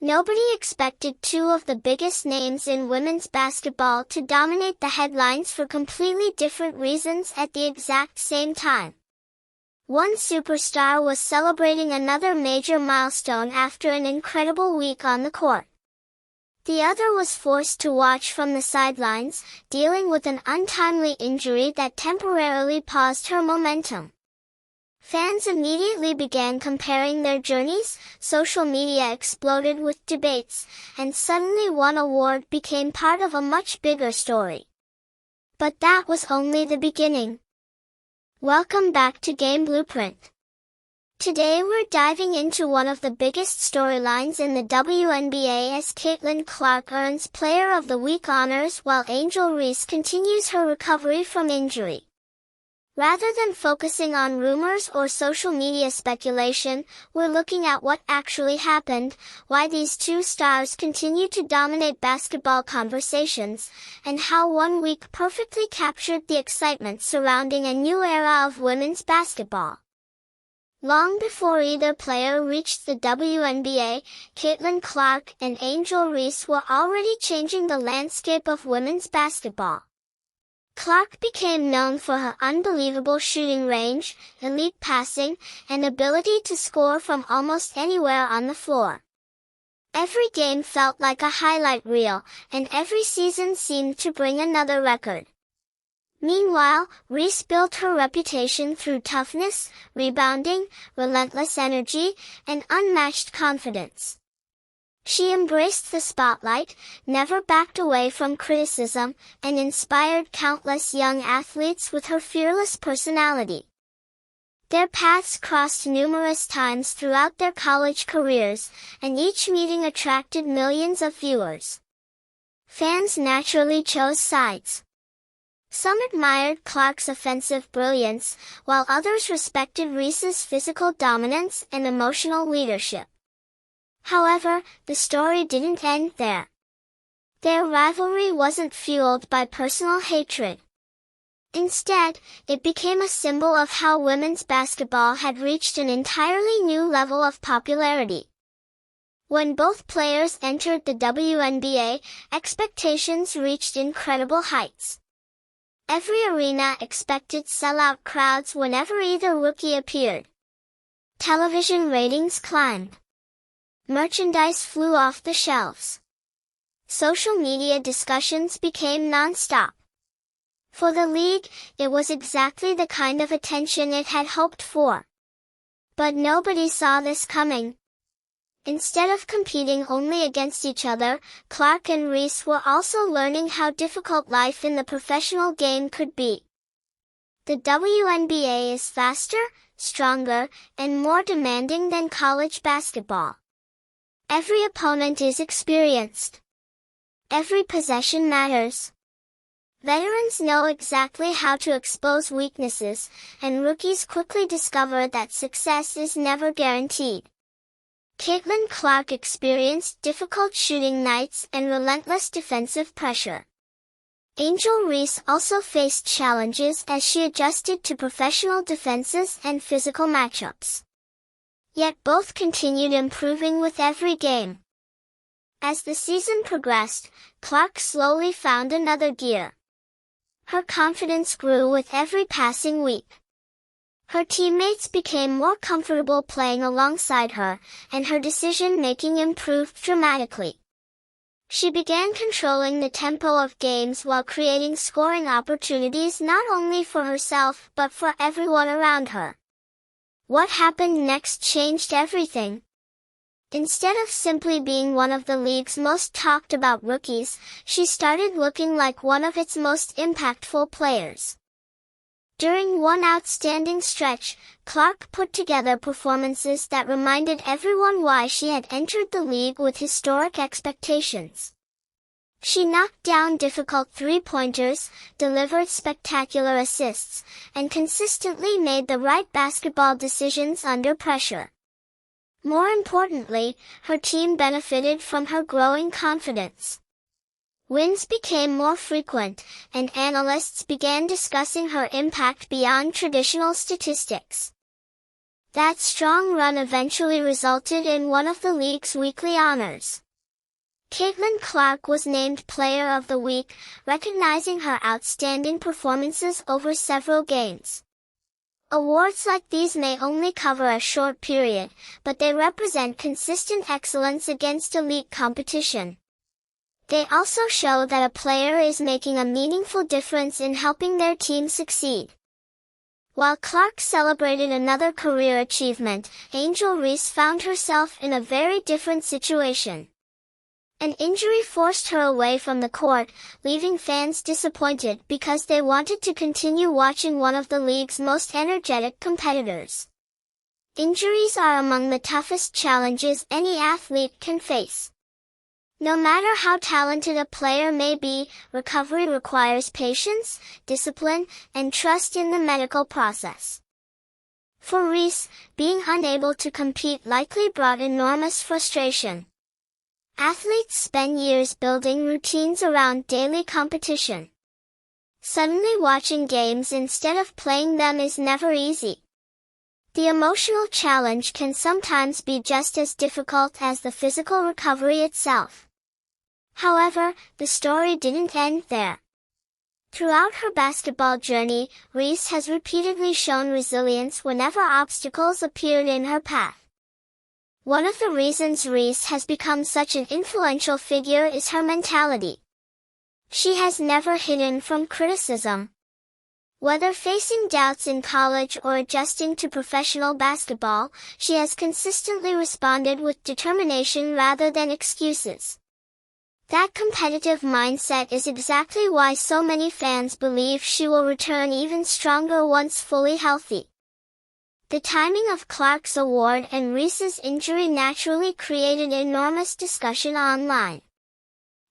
Nobody expected two of the biggest names in women's basketball to dominate the headlines for completely different reasons at the exact same time. One superstar was celebrating another major milestone after an incredible week on the court. The other was forced to watch from the sidelines, dealing with an untimely injury that temporarily paused her momentum. Fans immediately began comparing their journeys, social media exploded with debates, and suddenly one award became part of a much bigger story. But that was only the beginning. Welcome back to GameBlueprint. Today we're diving into one of the biggest storylines in the WNBA as Caitlin Clark earns Player of the Week honors while Angel Reese continues her recovery from injury. Rather than focusing on rumors or social media speculation, we're looking at what actually happened, why these two stars continue to dominate basketball conversations, and how 1 week perfectly captured the excitement surrounding a new era of women's basketball. Long before either player reached the WNBA, Caitlin Clark and Angel Reese were already changing the landscape of women's basketball. Clark became known for her unbelievable shooting range, elite passing, and ability to score from almost anywhere on the floor. Every game felt like a highlight reel, and every season seemed to bring another record. Meanwhile, Reese built her reputation through toughness, rebounding, relentless energy, and unmatched confidence. She embraced the spotlight, never backed away from criticism, and inspired countless young athletes with her fearless personality. Their paths crossed numerous times throughout their college careers, and each meeting attracted millions of viewers. Fans naturally chose sides. Some admired Clark's offensive brilliance, while others respected Reese's physical dominance and emotional leadership. However, the story didn't end there. Their rivalry wasn't fueled by personal hatred. Instead, it became a symbol of how women's basketball had reached an entirely new level of popularity. When both players entered the WNBA, expectations reached incredible heights. Every arena expected sellout crowds whenever either rookie appeared. Television ratings climbed. Merchandise flew off the shelves. Social media discussions became non-stop. For the league, it was exactly the kind of attention it had hoped for. But nobody saw this coming. Instead of competing only against each other, Clark and Reese were also learning how difficult life in the professional game could be. The WNBA is faster, stronger, and more demanding than college basketball. Every opponent is experienced. Every possession matters. Veterans know exactly how to expose weaknesses, and rookies quickly discover that success is never guaranteed. Caitlin Clark experienced difficult shooting nights and relentless defensive pressure. Angel Reese also faced challenges as she adjusted to professional defenses and physical matchups. Yet both continued improving with every game. As the season progressed, Clark slowly found another gear. Her confidence grew with every passing week. Her teammates became more comfortable playing alongside her, and her decision-making improved dramatically. She began controlling the tempo of games while creating scoring opportunities not only for herself but for everyone around her. What happened next changed everything. Instead of simply being one of the league's most talked about rookies, she started looking like one of its most impactful players. During one outstanding stretch, Clark put together performances that reminded everyone why she had entered the league with historic expectations. She knocked down difficult three-pointers, delivered spectacular assists, and consistently made the right basketball decisions under pressure. More importantly, her team benefited from her growing confidence. Wins became more frequent, and analysts began discussing her impact beyond traditional statistics. That strong run eventually resulted in one of the league's weekly honors. Caitlin Clark was named Player of the Week, recognizing her outstanding performances over several games. Awards like these may only cover a short period, but they represent consistent excellence against elite competition. They also show that a player is making a meaningful difference in helping their team succeed. While Clark celebrated another career achievement, Angel Reese found herself in a very different situation. An injury forced her away from the court, leaving fans disappointed because they wanted to continue watching one of the league's most energetic competitors. Injuries are among the toughest challenges any athlete can face. No matter how talented a player may be, recovery requires patience, discipline, and trust in the medical process. For Reese, being unable to compete likely brought enormous frustration. Athletes spend years building routines around daily competition. Suddenly watching games instead of playing them is never easy. The emotional challenge can sometimes be just as difficult as the physical recovery itself. However, the story didn't end there. Throughout her basketball journey, Reese has repeatedly shown resilience whenever obstacles appeared in her path. One of the reasons Reese has become such an influential figure is her mentality. She has never hidden from criticism. Whether facing doubts in college or adjusting to professional basketball, she has consistently responded with determination rather than excuses. That competitive mindset is exactly why so many fans believe she will return even stronger once fully healthy. The timing of Clark's award and Reese's injury naturally created enormous discussion online.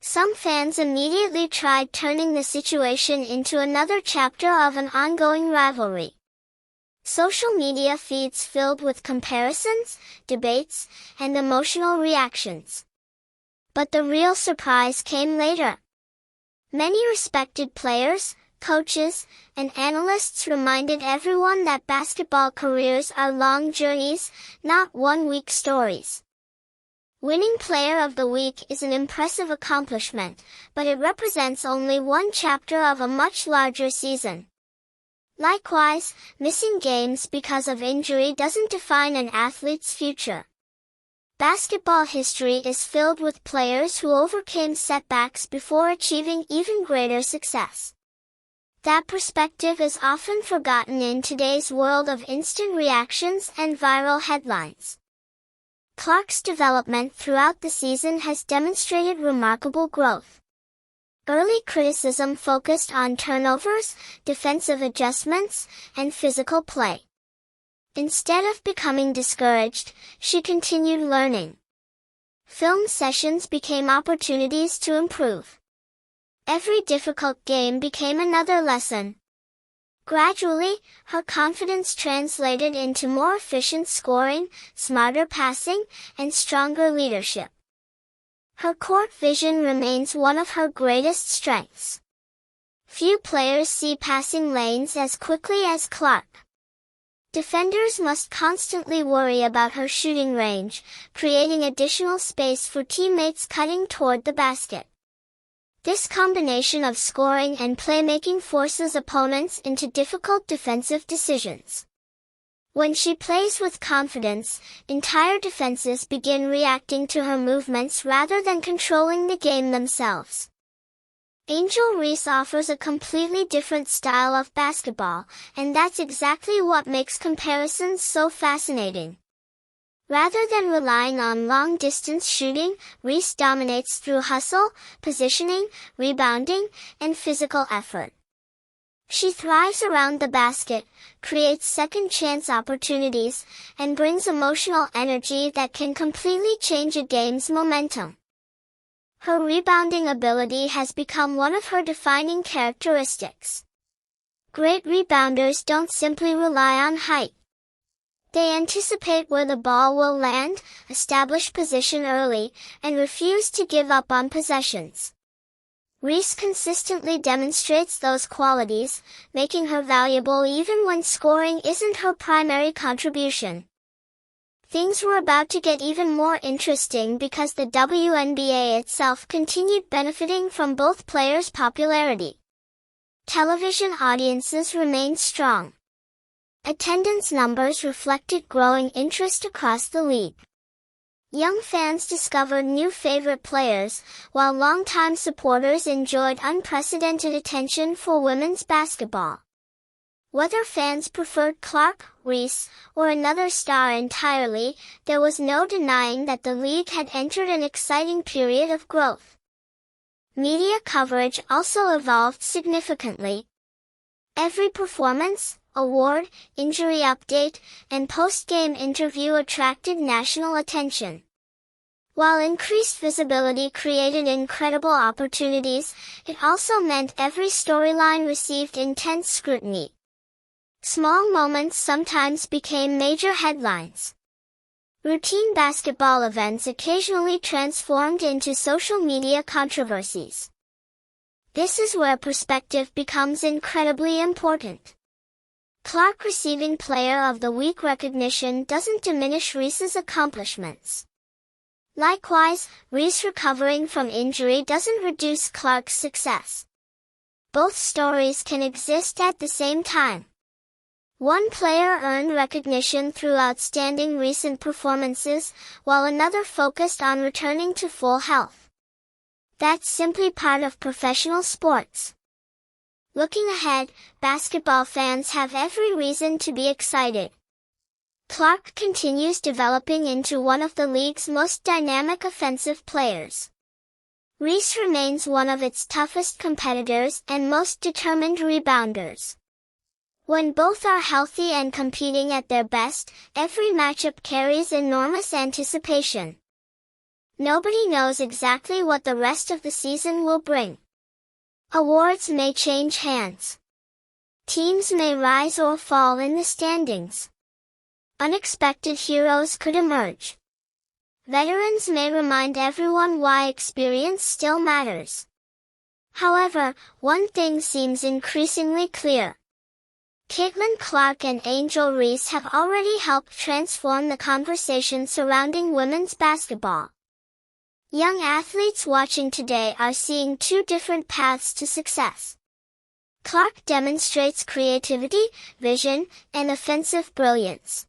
Some fans immediately tried turning the situation into another chapter of an ongoing rivalry. Social media feeds filled with comparisons, debates, and emotional reactions. But the real surprise came later. Many respected players, coaches, and analysts reminded everyone that basketball careers are long journeys, not one-week stories. Winning Player of the Week is an impressive accomplishment, but it represents only one chapter of a much larger season. Likewise, missing games because of injury doesn't define an athlete's future. Basketball history is filled with players who overcame setbacks before achieving even greater success. That perspective is often forgotten in today's world of instant reactions and viral headlines. Clark's development throughout the season has demonstrated remarkable growth. Early criticism focused on turnovers, defensive adjustments, and physical play. Instead of becoming discouraged, she continued learning. Film sessions became opportunities to improve. Every difficult game became another lesson. Gradually, her confidence translated into more efficient scoring, smarter passing, and stronger leadership. Her court vision remains one of her greatest strengths. Few players see passing lanes as quickly as Clark. Defenders must constantly worry about her shooting range, creating additional space for teammates cutting toward the basket. This combination of scoring and playmaking forces opponents into difficult defensive decisions. When she plays with confidence, entire defenses begin reacting to her movements rather than controlling the game themselves. Angel Reese offers a completely different style of basketball, and that's exactly what makes comparisons so fascinating. Rather than relying on long-distance shooting, Reese dominates through hustle, positioning, rebounding, and physical effort. She thrives around the basket, creates second-chance opportunities, and brings emotional energy that can completely change a game's momentum. Her rebounding ability has become one of her defining characteristics. Great rebounders don't simply rely on height. They anticipate where the ball will land, establish position early, and refuse to give up on possessions. Reese consistently demonstrates those qualities, making her valuable even when scoring isn't her primary contribution. Things were about to get even more interesting because the WNBA itself continued benefiting from both players' popularity. Television audiences remained strong. Attendance numbers reflected growing interest across the league. Young fans discovered new favorite players, while longtime supporters enjoyed unprecedented attention for women's basketball. Whether fans preferred Clark, Reese, or another star entirely, there was no denying that the league had entered an exciting period of growth. Media coverage also evolved significantly. Every performance, award, injury update, and post-game interview attracted national attention. While increased visibility created incredible opportunities, it also meant every storyline received intense scrutiny. Small moments sometimes became major headlines. Routine basketball events occasionally transformed into social media controversies. This is where perspective becomes incredibly important. Clark receiving Player of the Week recognition doesn't diminish Reese's accomplishments. Likewise, Reese recovering from injury doesn't reduce Clark's success. Both stories can exist at the same time. One player earned recognition through outstanding recent performances, while another focused on returning to full health. That's simply part of professional sports. Looking ahead, basketball fans have every reason to be excited. Clark continues developing into one of the league's most dynamic offensive players. Reese remains one of its toughest competitors and most determined rebounders. When both are healthy and competing at their best, every matchup carries enormous anticipation. Nobody knows exactly what the rest of the season will bring. Awards may change hands. Teams may rise or fall in the standings. Unexpected heroes could emerge. Veterans may remind everyone why experience still matters. However, one thing seems increasingly clear. Caitlin Clark and Angel Reese have already helped transform the conversation surrounding women's basketball. Young athletes watching today are seeing two different paths to success. Clark demonstrates creativity, vision, and offensive brilliance.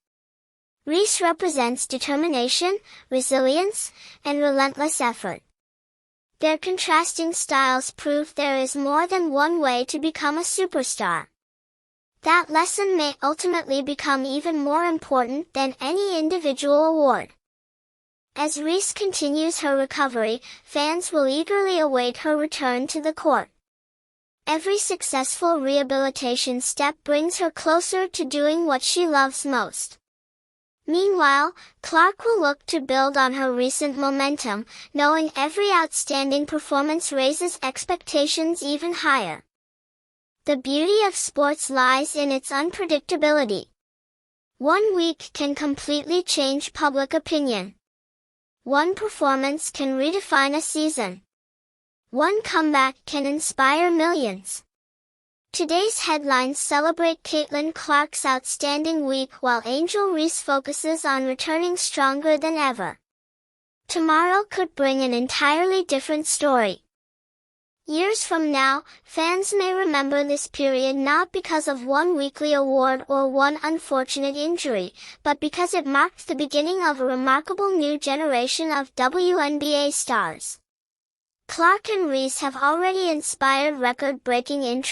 Reese represents determination, resilience, and relentless effort. Their contrasting styles prove there is more than one way to become a superstar. That lesson may ultimately become even more important than any individual award. As Reese continues her recovery, fans will eagerly await her return to the court. Every successful rehabilitation step brings her closer to doing what she loves most. Meanwhile, Clark will look to build on her recent momentum, knowing every outstanding performance raises expectations even higher. The beauty of sports lies in its unpredictability. One week can completely change public opinion. One performance can redefine a season. One comeback can inspire millions. Today's headlines celebrate Caitlin Clark's outstanding week while Angel Reese focuses on returning stronger than ever. Tomorrow could bring an entirely different story. Years from now, fans may remember this period not because of one weekly award or one unfortunate injury, but because it marked the beginning of a remarkable new generation of WNBA stars. Clark and Reese have already inspired record-breaking interest